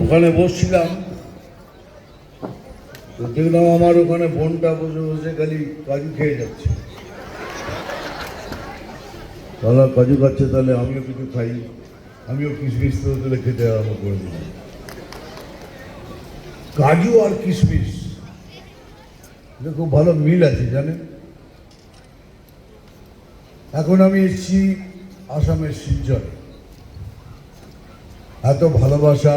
ওখানে বসছিলাম, তো দেখলাম আমার ওখানে বোনটা বসে বসে খালি কাজু খেয়ে যাচ্ছে। তাহলে কাজু খাচ্ছে, তাহলে আমিও কিছু খাই, আমিও কিশমিশ তুলে খেতে আরম্ভ করে দিলাম। কাজু আর কিশমিশ এটা খুব ভালো মিল আছে জানেন। এখন আমি এসেছি আসামের শিলচর। এত ভালোবাসা,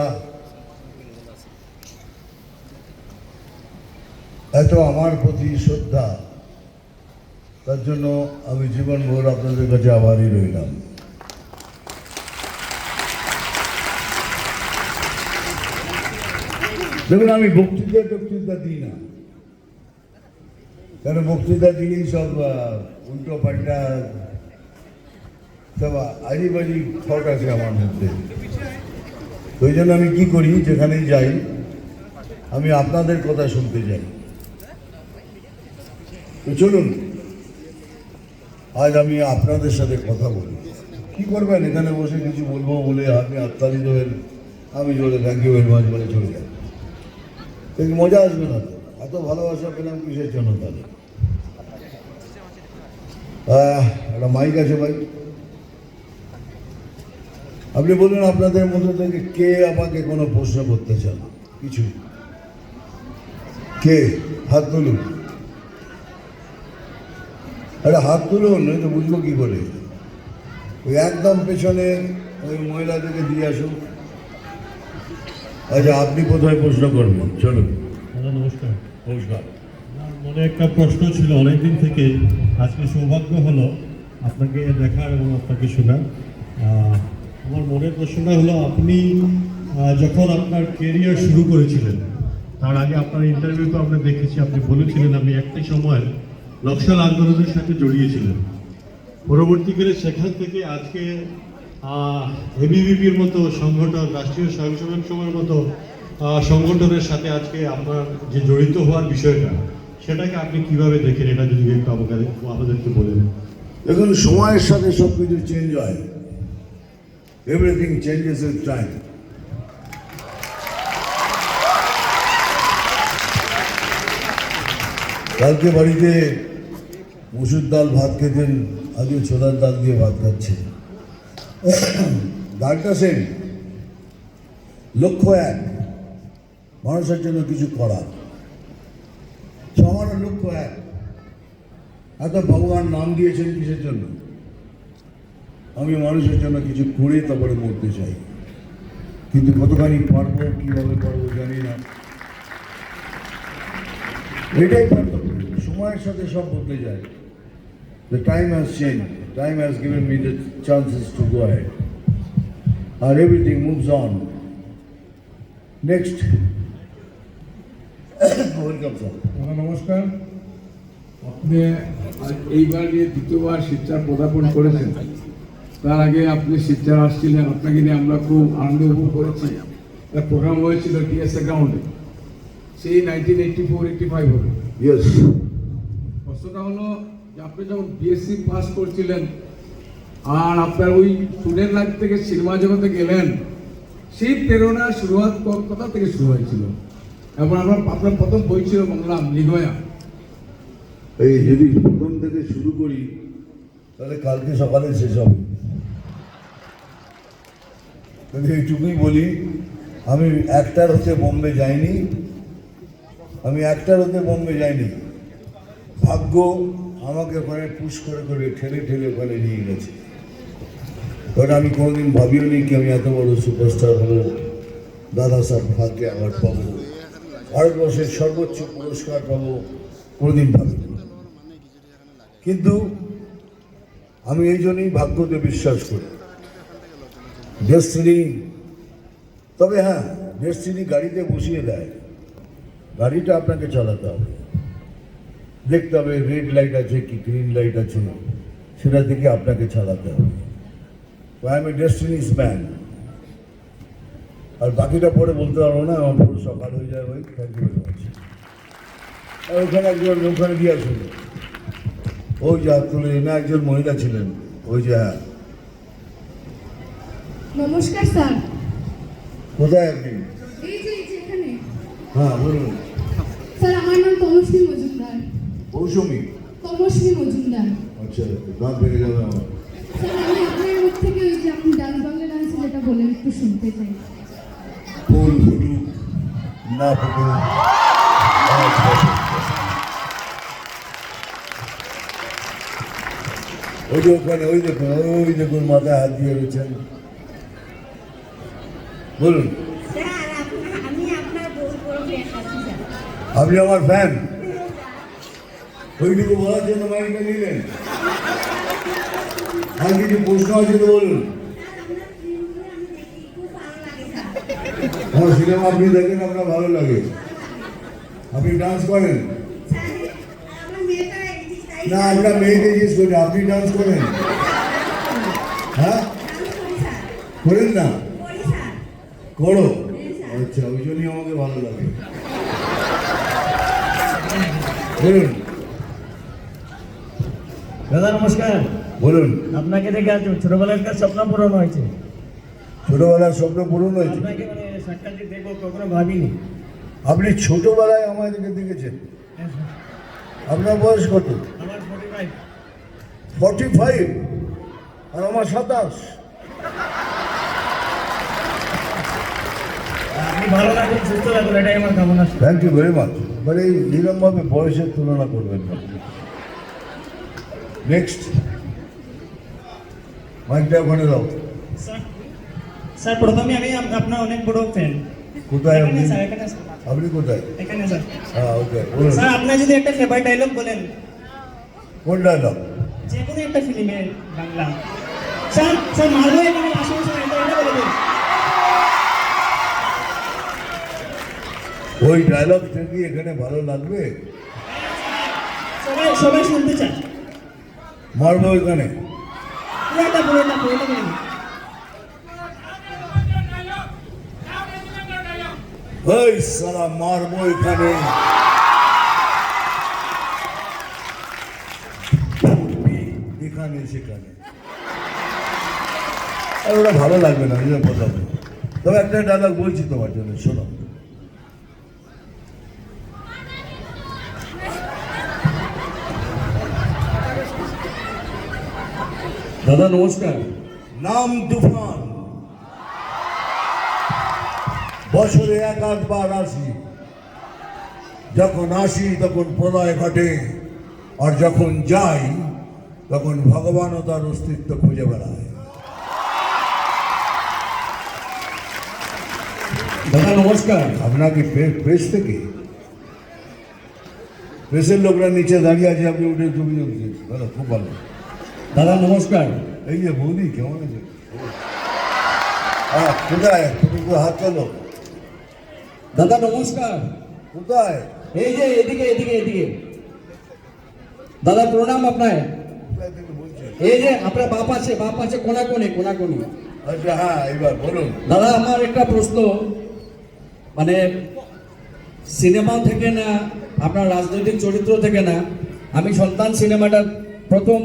এত আমার প্রতি শ্রদ্ধা, তার জন্য আমি জীবনভর আপনাদের কাছে আভারই রইলাম। দেখুন, আমি বক্তৃতা দিই না, কারণ বক্তৃতা দিলেই সব উল্টো পাল্টা সব আজীবাজি থট আছে আমার মধ্যে। ওই জন্য আমি কি করি, যেখানেই যাই আমি আপনাদের কথা শুনতে যাই। তো চলুন আজ আমি আপনাদের সাথে কথা বলি। কি করবেন, এখানে বসে কিছু বলবো বলে আপনি আত্মারিত হবেন, আমি জোরে থ্যাংক ইউ ভেরি মাচ বলে চলে যাই। কিন্তু মজা আসবে না তো, এত ভালোবাসা পেলাম কিসের জন্য তাহলে? একটা মাইক আছে ভাই, আপনি বলুন আপনাদের মধ্যে থেকে কে আমাকে কোনো প্রশ্ন করতে চান? কিছু কে? হাত তুলুন। আরে হাত তুলুন, নয় তো বুঝবো কি করে। ওই একদম পেছনে ওই মহিলাদেরকে দিয়ে আসুন। আচ্ছা, আপনি কোথায় প্রশ্ন করবেন? চলুন। নমস্কার। নমস্কার। আমার মনে একটা প্রশ্ন ছিল অনেকদিন থেকে, আজকে সৌভাগ্য হলো আপনাকে দেখার এবং আপনাকে শোনার। আমার মনের প্রশ্নটা হলো, আপনি যখন আপনার কেরিয়ার শুরু করেছিলেন, তার আগে আপনার ইন্টারভিউতে আমরা দেখেছি আপনি বলেছিলেন আপনি একটি সময় নকশাল আন্দোলনের সাথে জড়িয়েছিলেন। পরবর্তীকালে সেখান থেকে আজকে এবিভিপির মতো সংগঠন, রাষ্ট্রীয় স্বয়ংসেবক সংঘের মতো সংগঠনের সাথে আজকে আপনার যে জড়িত হওয়ার বিষয়টা, সেটাকে আপনি কিভাবে দেখেন? এটা যদি একটু আমাদেরকে বলেন। দেখুন, সময়ের সাথে সব কিছু চেঞ্জ হয়। Everything changes with time. কালকে বাড়িতে মুসুর ডাল ভাত খেতেন, আজকে ছোলার ডাল দিয়ে ভাত খাচ্ছে। ডালটা সেম, লক্ষ্য এক, মানুষের জন্য কিছু করা। আমারও লক্ষ্য এক। এত ভগবান নাম দিয়েছেন কিসের জন্য? আমি মানুষের জন্য কিছু করে তারপরে মরতে চাই, কিন্তু কতখানি পারবো, কীভাবে পারবো জানি না। এটাই পারতাম। সময়ের সাথে সব বদলে যায়। The time has changed. Time has given me the chances to go ahead. And everything moves on. Next. Welcome, sir. নমস্কার। আপনি এইবার যে দ্বিতীয়বার শিবচর পদার্পণ করেছেন, তার আগে আপনি শিবচর আসছিলেন, আপনাকে নিয়ে আমরা খুব আনন্দ উপভোগ করেছি। একটা প্রোগ্রাম হয়েছিল টিএসএ গ্রাউন্ডে, সেই 1984-85 হবে। Yes. প্রশ্নটা হলো যে আপনি যখন বিএসসি পাস করছিলেন আর আপনার ওই স্টুডেন্ট লাইফ থেকে সিনেমা জগতে গেলেন, সেই প্রেরণার শুরুয়াত কোথা থেকে শুরু হয়েছিল? এবং আপনার প্রথম বই ছিল বাংলাম লিগয়া। এই যদি প্রথম থেকে শুরু করি তাহলে কালকে সকালে শেষ হবে। কিন্তু এইটুকুই বলি, আমি অ্যাক্টর হতে বোম্বে যাইনি। ভাগ্য আমাকে ওখানে পুশ করে করে ঠেলে ওখানে নিয়ে গেছে। কারণ আমি কোনোদিন ভাবিও নি কি আমি এত বড় সুপারস্টার হবো, দাদা সাহেব ফালকে অ্যাওয়ার্ড পাবো, ভারতবর্ষের সর্বোচ্চ পুরস্কার পাবো, কোনোদিন ভাবিনি। কিন্তু আমি এই জন্যই ভাগ্যকে বিশ্বাস করি। ডেস্টিনি, তবে হ্যাঁ, ডেস্টিনি গাড়িতে বসিয়ে দেয়, গাড়িটা আপনাকে চালাতে হবে, দেখতে হবে রেড লাইট আছে কি গ্রিন লাইট আছে, সেটা দেখে আপনাকে চালাতে হবে। I am a destiny's man. আর বাকিটা পরে বলতে পারবো না, আমার পুরো সকাল হয়ে যায়। ওই থ্যাংক ইউ ভেরি মাচ। আর ওখানে একজন, ওখানে দিয়ে আসুন, ওই যে হাত তুলে না, একজন মহিলা ছিলেন, ওই যে। হ্যাঁ, নমস্কার স্যার। কোথায় আপনি? এই হ্যাঁ বলুন। স্যার আমার নাম তমস্বী মজুমদার। মৌসুমি। তমস্বী মজুমদার। আচ্ছা, দাম পেয়ে যাবে আমার। স্যার আমি আপনার মুখ থেকে ওই যে আপনি ডান্স বাংলা ডান্স যেটা বলেন একটু শুনতে চাই। ফুল ফুটুক না ফুটুক, ওই যে ওখানে ওই দেখুন মাথায় হাত দিয়ে রয়েছেন, বলুন। স্যার আমি আপনার বহুত বড় ফ্যান আছি স্যার। আপনি আমার ফ্যান, ওইটুকু বলার জন্য মাইকটা নিলেন। আর কিছু প্রশ্ন আছে তো বলুন। আমার সিনেমা আপনি দেখেন, আপনার ভালো লাগে, আপনি ডান্স করেন না? আপনার মেয়েকে জিজ্ঞেস করি, আপনি ডান্স করেন? হ্যাঁ করেন না? করো? আচ্ছা, ওই জন্যই আমাকে ভালো লাগে। বলুন। দাদা নমস্কার। বলুন। আপনাকে দেখে আজ ছোটবেলার একটা স্বপ্ন পূরণ হয়েছে। ছোটবেলার স্বপ্ন পূরণ হয়েছে? আপনাকে মানে সাক্ষাৎ দেখবো কখনো ভাবিনি। আপনি ছোটবেলায় আমাদেরকে দেখেছেন? আপনার বয়স কত? আমার 45। 45 আর আমার 27। আপনি ভালো থাকুন, সুস্থ থাকুন, এটাই আমার কামনা। Thank you very much. মানে এই নিরমভাবে বয়সের তুলনা করবেন না। নেক্সট মাইকটা ওখানে দাও। স্যার প্রথমে আমি আপনার অনেক বড় ফ্যান। কোথায় আপনি? স্যার এখানে আপনি কোথায়? এখানে স্যার। হ্যাঁ ওকে বলুন। স্যার আপনার যদি একটা ফেভারিট ডায়লগ বলেন, কোন ডায়লগ? যে কোনো একটা ফিল্মের বাংলা। স্যার স্যার মারবো এখানে আশেপাশে, এটা বলে দিন। ওই ডায়লগটা কি এখানে ভালো লাগবে? সবাই সবাই শুনতে চায়। মারবো এখানে? পুরোটা বলে দিন। ওই সালা মারবো এখানে, এখানে সেখানে। আর ওটা ভালো লাগবে না, নিজের কথা বলো। তবে একটা ডায়লগ বলছি তোমার জন্য, শোনো। দাদা নমস্কার। নাম তুফান, বছরে এক আধবার আসি, যখন আসি তখন প্রলয় ঘটে, আর যখন যাই তখন ভগবানও তার অস্তিত্ব খুঁজে বেড়ায়। দাদা নমস্কার। আপনাকে প্রেস থেকে, প্রেসের লোকরা নিচে দাঁড়িয়ে আছে, আপনি উঠে ছবি তুলছেন, ভালো, খুব ভালো। দাদা নমস্কার। এই যে বৌদি কেমন আছে? হ্যাঁ কোথায়? তুমি তো হাত তোলো। দাদা নমস্কার। কোথায়? এই যে এদিকে এদিকে এদিকে। দাদা প্রণাম আপনার। কোথায় থেকে বলছেন? এই যে আপনার বাপ আছে কোনাকোনি কোনাকোনি। আচ্ছা হ্যাঁ, এবার বলুন। দাদা আমার একটা প্রশ্ন, মানে সিনেমা থেকে না, আপনার রাজনৈতিক চরিত্র থেকে না, আমি সন্তান সিনেমাটা প্রথম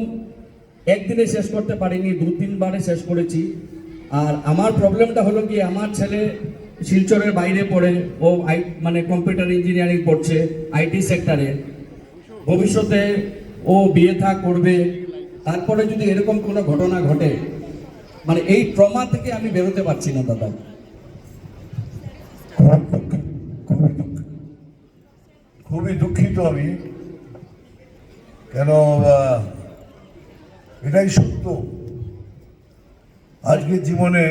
একদিনে শেষ করতে পারিনি, 2-3 বারে শেষ করেছি। আর আমার প্রবলেমটা হলো কি, আমার ছেলে শিলচরের বাইরে পড়ে, ও মানে কম্পিউটার ইঞ্জিনিয়ারিং পড়ছে আইটি সেক্টরে। ভবিষ্যতে ও বিয়ে থা করবে, তারপরে যদি এরকম কোনো ঘটনা ঘটে, মানে এই ট্রমা থেকে আমি বেরোতে পারছি না দাদা। খুবই দুঃখিত আমি, কেন এটাই সত্য। আজকের জীবনে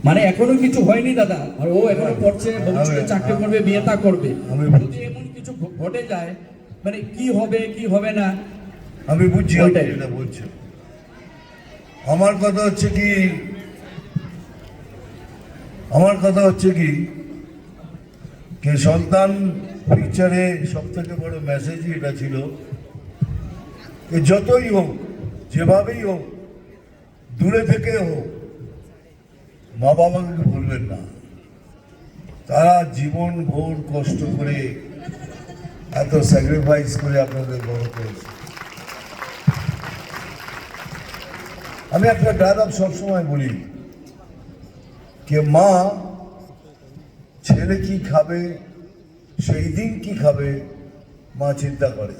মানে এখনো কিছু হয়নি দাদা, আর ও এখনো পড়ছে, ভবিষ্যতে চাকরি করবে, বিয়ে থা করবে। যদি এমন কিছু ঘটে যায়, মানে কি হবে কি হবে না। আমি বুঝছি আপনি ওইটাই। যেটা বলছেন। আমার কথা হচ্ছে কি কে সন্তান পিকচারে সব থেকে বড় মেসেজই এটা ছিল, যতই হোক, যেভাবেই হোক, দূরে থেকে হোক, মা বাবাকে ভুলবেন না। তারা জীবন ভোর কষ্ট করে, এত স্যাক্রিফাইস করে আপনাদের বড় করেছে। আমি একটা ডায়লগ সবসময় বলি, কে মা ছেলে কি খাবে, সেই দিন কি খাবে মা চিন্তা করে,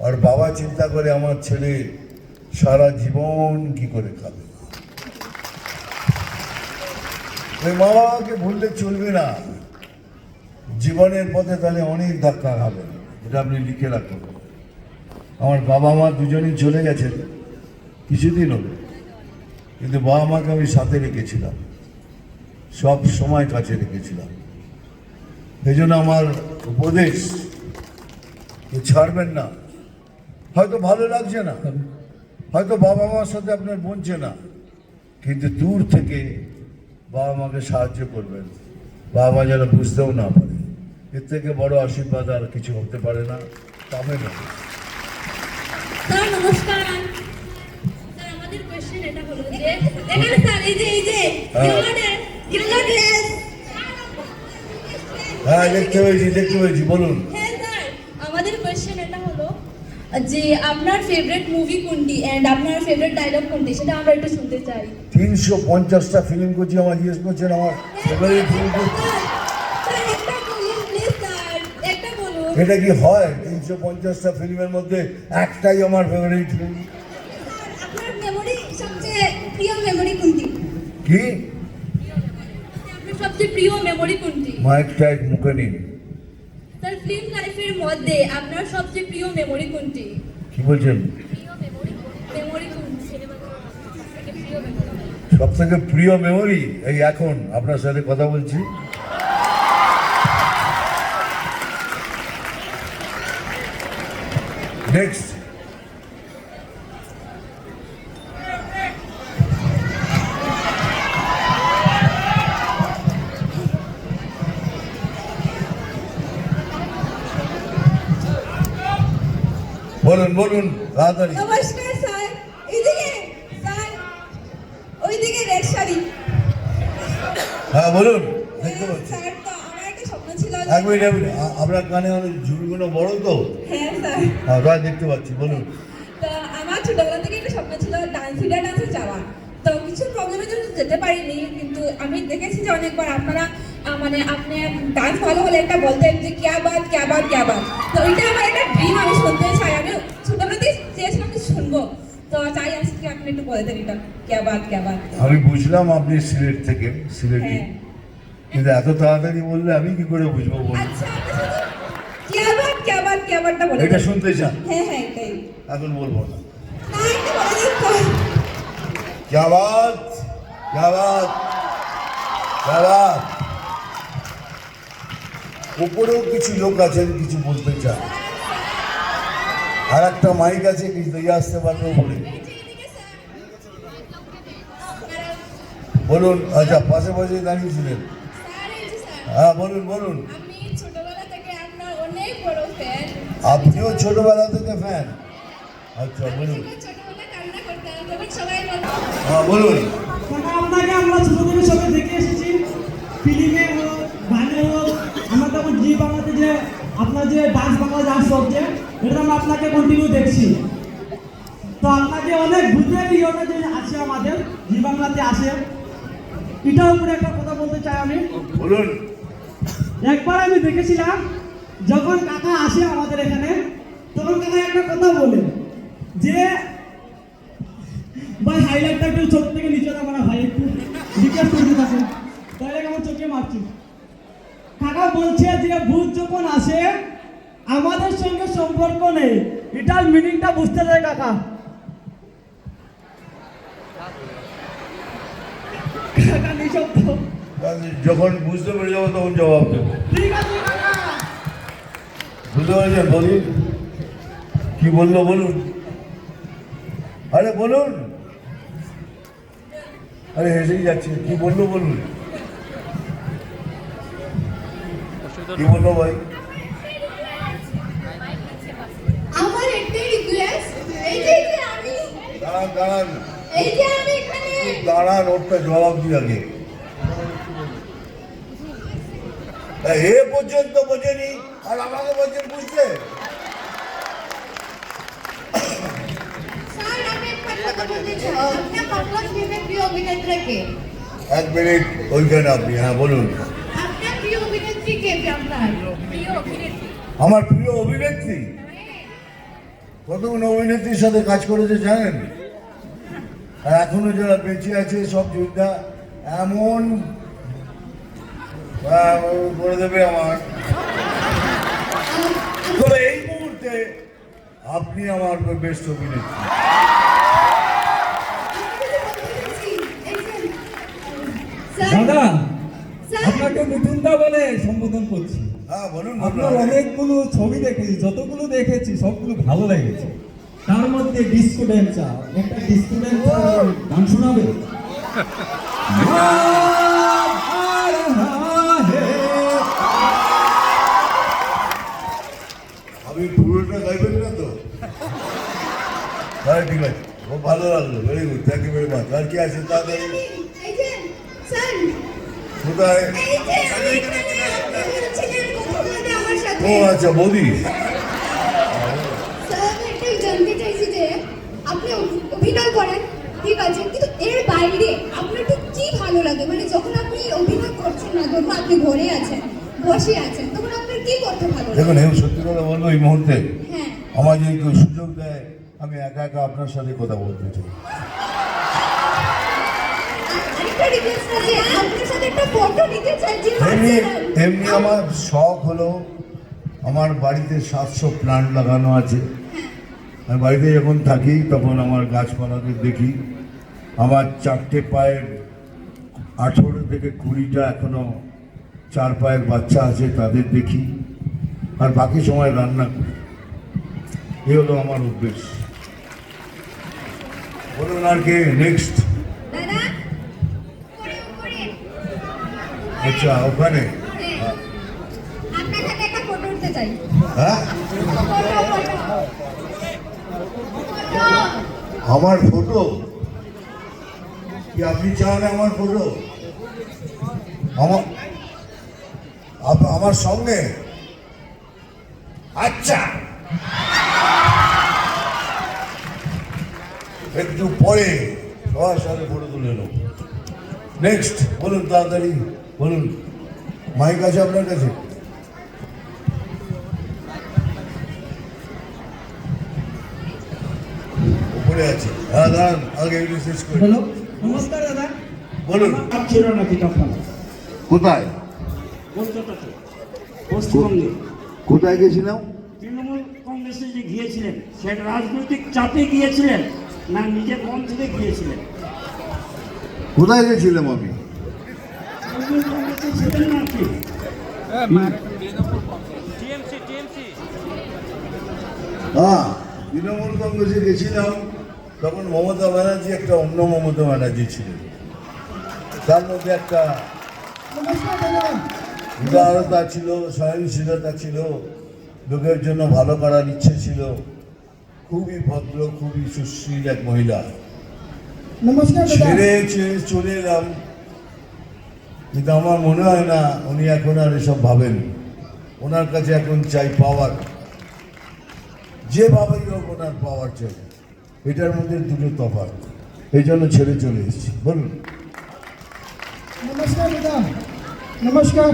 আর বাবা চিন্তা করে আমার ছেলে সারা জীবন কি করে খাবে। ওই মা বাবাকে ভুললে চলবে না, জীবনের পথে তাহলে অনেক ধাক্কা খাবেন, এটা আপনি লিখে রাখুন। আমার বাবা মা দুজনই চলে গেছেন কিছুদিন হলো, কিন্তু বাবা মাকে আমি সাথে রেখেছিলাম, সব সময় কাছে রেখেছিলাম। এই জন্য আমার উপদেশ, ছাড়বেন না। হয়তো ভালো লাগছে না, হয়তো বাবা মার সাথে আপনার বনছে না, কিন্তু দূর থেকে বাবা মাকে সাহায্য করবেন, বাবা মা যেন বুঝতেও না পারে। এর থেকে বড় আশীর্বাদ আর কিছু হতে পারে না, পাবে না। স্যার নমস্কার। স্যার আমাদের কোশ্চেন এটা হলো যে এখানে স্যার এই যে ইয়েলো ড্রেস। হ্যাঁ দেখতে পেয়েছি, বলুন। হ্যাঁ স্যার, আমাদের কোশ্চেন এটা হলো যে আপনার ফেভারিট মুভি কোনটি এন্ড আপনার ফেভারিট ডায়লগ কোনটি, সেটা আমরা একটু শুনতে চাই। 350টা ফিল্ম করছি, আমার জিজ্ঞেস করছেন আমার ফেভারিট ফিল্ম করছি। স্যার একটা বলুন প্লিজ স্যার, একটা বলুন। এটা কি হয়? 350টা ফিল্মের মধ্যে একটাই আমার ফেভারিট ফিল্ম? আপনার মেমোরি সবচেয়ে প্রিয় মেমোরি কোনটি? কি? আপনার সবচেয়ে প্রিয় মেমোরি কোনটি? মাইকটা এক মুখে নিন। স্যার ফিল্ম লাইফের মধ্যে আপনার সবচেয়ে প্রিয় মেমোরি কোনটি? কি বলছেন? প্রিয় মেমোরি কোনটি? প্রিয় মেমোরি। সব থেকে প্রিয় মেমোরি এই এখন আপনার সাথে কথা বলছি। নেক্সট। বলুন তাড়াতাড়ি। নমস্কার স্যার, এইদিকে স্যার, ওইদিকে রেড শাড়ি। হ্যাঁ বলুন, দেখতে পাচ্ছি। স্যার তো আমার একটা স্বপ্ন ছিল। এক মিনিট আপনার কানে অনেক ঝুড়িগুলো বড় তো? হ্যাঁ স্যার। হ্যাঁ তাই দেখতে পাচ্ছি, বলুন। তো আমার ছোটবেলা থেকে একটা স্বপ্ন ছিল ডান্সে যাওয়া। তো কিছু প্রবলেমের জন্য যেতে পারিনি, কিন্তু আমি দেখেছি যে অনেকবার আপনারা মানে আপনি ডান্স ভালো হলে একটা বলতেন যে ক্যা বাত ক্যা বাত ক্যা বাত। তো এটা আমার একটা ড্রিম, আমি শুনতে চাই, আমি ছোটবেলাতেই চেয়েছিলাম যে শুনবো। তো চাই আজকে আপনি একটু বলে দেন এটা ক্যা বাত ক্যা বাত। আমি বুঝলাম আপনি সিলেট থেকে, সিলেটি, হ্যাঁ। কিন্তু এত তাড়াতাড়ি বললে আমি কি করে বুঝবো বলুন? আচ্ছা ক্যা বাত ক্যা বাতটা বলে এটা দেন। শুনতে চান? হ্যাঁ হ্যাঁ এটাই। এখন বলবো না। না এটা বলে দিন তো। क्या बात, क्या बात, क्या बात। উপরেও কিছু লোক আছেন কিছু বলতে চান, আর একটা মাইক আছে কিছু দিয়ে আসতে পারবে বলে বলুন। আচ্ছা পাশে দাঁড়িয়েছিলেন, স্যার এই যে স্যার, হ্যাঁ বলুন। আমি ছোটবেলা থেকে আপনার অনেক বড় ফ্যান। আপনিও ছোটবেলা থেকে ফ্যান? আচ্ছা বলুন। ছোটবেলা কান্না করতাম যখন সবাই বলতো। হ্যাঁ বলুন। আপনাকে আমরা ছোট থেকে সবাই দেখে এসেছি, ফিল্মে হোক গানে হোক। আমরা তখন জি বাংলাতে যে আপনার যে ডান্স বাংলা ডান্স হচ্ছে, এটা আমরা আপনাকে কন্টিনিউ দেখছি। তো আপনাকে অনেক ভূতের ইয়েটা যে আছে আমাদের জি বাংলাতে আসে, এটার উপরে একটা কথা বলতে চাই আমি। বলুন। একবার আমি দেখেছিলাম যখন কাকা আসে আমাদের এখানে, তখন কাকা একটা কথা বলে যে ভাই হাইলাইটটা একটু চোখ থেকে নিচে নামা না ভাই, একটু রিকোয়েস্ট করতে থাকুন, তাহলে আমার চোখে মারছি। কাকা বলছে যে ভূত যখন আসে আমাদের সঙ্গে সম্পর্ক নেই, এটার মিনিংটা বুঝতে চাই কাকা। কাকা নিঃশব্দ। যখন বুঝতে পেরে যাবো তখন জবাব দেবো। ঠিক আছে কাকা। বুঝতে পারছেন? বলুন কি বললো বলুন। আরে বলুন, আরে হেসেই যাচ্ছে। কি বললো বলুন, কি বললো ভাই? আমার একটাই রিকোয়েস্ট, এই যে আমি দাঁড়ান এই যে আমি এখানে দাঁড়ান, ওরটা জবাব দিই আগে। এ পর্যন্ত বোঝেনি আর আমাকে বলছেন বুঝতে। স্যার আমি একটা কথা বলতে চাই, আপনার বাংলা ফিল্মের প্রিয় অভিনেত্রী কে? এক মিনিট ওইখানে আপনি, হ্যাঁ বলুন। আপনার প্রিয় অভিনেত্রী কে আপনার প্রিয় অভিনেত্রী? আমার প্রিয় অভিনেত্রী কতগুলো অভিনেত্রীর সাথে কাজ করেছে জানেন? আর এখনো যারা বেঁচে আছে সব যোদ্ধা এমন করে দেবে আমার। তবে এই মুহূর্তে আপনি আমার বেস্ট অভিনেত্রী। দাদা স্যার আপনাকে মিঠুনদা বলে সম্বোধন করছি। হ্যাঁ বলুন আপনার অনেকগুলো ছবি দেখেছি, যতগুলো দেখেছি সবগুলো ভালো লেগেছে। তার মধ্যে ডিস্কো ড্যান্সার, একটা ডিস্কো ড্যান্সার গান শোনাবে? আমি পুরোটা গাইবেন না তো? হ্যাঁ ঠিক আছে, খুব ভালো লাগলো, very good, thank you very much. আর কি আছে তাড়াতাড়ি? এই যে স্যার কোথায়? এই যে আমি এখানে আপনি বলছিলেন কথা বলতে আমার সাথে। ও আচ্ছা বৌদি, স্যার আমি এটাই জানতে চাইছি যে আপনি অভিনয় করেন ঠিক আছে, কিন্তু এর বাইরে আপনার ঠিক কি ভালো লাগে? মানে যখন আপনি অভিনয় করছেন না, ধরুন আপনি ঘরে আছেন, বসে আছেন, তখন আপনার কি করতে ভালো লাগে? দেখুন আমি সত্যি কথা বলবো, এই মুহূর্তে হ্যাঁ আমার যদি কেউ সুযোগ দেয় আমি একা একা আপনার সাথে কথা বলতে চাই। আরেকটা রিকোয়েস্ট আছে, আপনার সাথে একটা ফটো নিতে চাই। যে এমনি এমনি আমার শখ হলো, আমার বাড়িতে 700 প্লান্ট লাগানো আছে। আমি বাড়িতে যখন থাকি তখন আমার গাছপালাকে দেখি। আমার 4টে পায়ের 18 থেকে 20টা এখনো 4 পায়ের বাচ্চা আছে, তাদের দেখি। আর বাকি সময় রান্না করি। এই হলো আমার অভ্যেস। বলুন আর কে নেক্সট? দাদা করে আচ্ছা ওখানে আপনার সাথে একটা ফটো উঠতে চাই। হ্যাঁ ফটো আমার ফটো কি আপনি চান? আমার ফটো আমার সঙ্গে? আচ্ছা একটু পরে সবার সাথে ফটো তুলে নেব। নেক্সট বলুন তাড়াতাড়ি বলুন। মাইক আছে আপনার কাছে? উপরে আছে। হ্যাঁ দাঁড়ান, আগে এগুলো শেষ করি। হ্যালো নমস্কার দাদা। বলুন আপ ছিল নাকি তখন কোথায় কলকাতাতে পশ্চিমবঙ্গে কোথায় গেছিলাম? তৃণমূল কংগ্রেসে যে গিয়েছিলেন, সেটা রাজনৈতিক চাপে গিয়েছিলেন না নিজের মন থেকে গিয়েছিলেন? কোথায় গেছিলাম আমি? তৃণমূল কংগ্রেসে ছিলেন না কি? হ্যাঁ তৃণমূল কংগ্রেসে গেছিলাম, তখন মমতা ব্যানার্জি একটা অন্য মমতা ব্যানার্জি ছিলেন। তার মধ্যে একটা উদারতা ছিল, সহনশীলতা ছিল, লোকের জন্য ভালো করার ইচ্ছে ছিল। খুবই ভদ্র, খুবই সুশীল এক মহিলা। নমস্কার ছেড়ে চলে এলাম, কিন্তু আমার মনে হয় না উনি এখন আর এসব ভাবেন। ওনার কাছে এখন চাই পাওয়ার, যেভাবেই হোক ওনার পাওয়ার চাই। এটার মধ্যে দুটো তফাৎ, এই জন্য ছেড়ে চলে এসেছি। বলুন। নমস্কার দাদা। নমস্কার।